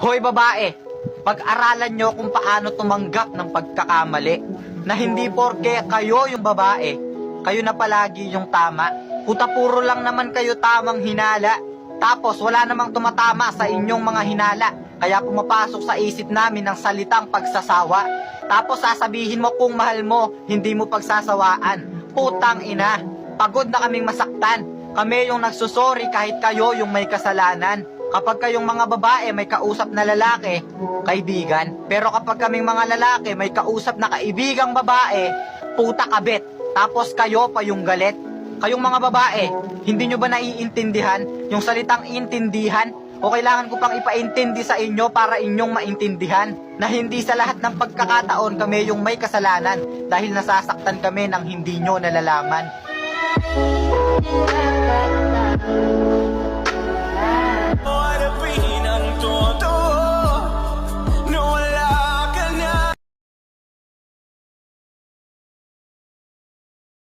Hoy babae, pag-aralan nyo kung paano tumanggap ng pagkakamali. Na hindi porke kayo yung babae, kayo na palagi yung tama. Puta puro lang naman kayo tamang hinala. Tapos wala namang tumatama sa inyong mga hinala. Kaya pumapasok sa isip namin ng salitang pagsasawa. Tapos sasabihin mo kung mahal mo, hindi mo pagsasawaan. Putang ina, pagod na kaming masaktan. Kami yung nagsusori kahit kayo yung may kasalanan. Kapag kayong mga babae may kausap na lalaki, kaibigan. Pero kapag kaming mga lalaki may kausap na kaibigang babae, puta kabit. Tapos kayo pa yung galit. Kayong mga babae, hindi nyo ba naiintindihan yung salitang intindihan? O kailangan ko pang ipaintindi sa inyo para inyong maintindihan na hindi sa lahat ng pagkakataon kami yung may kasalanan dahil nasasaktan kami ng hindi nyo nalalaman.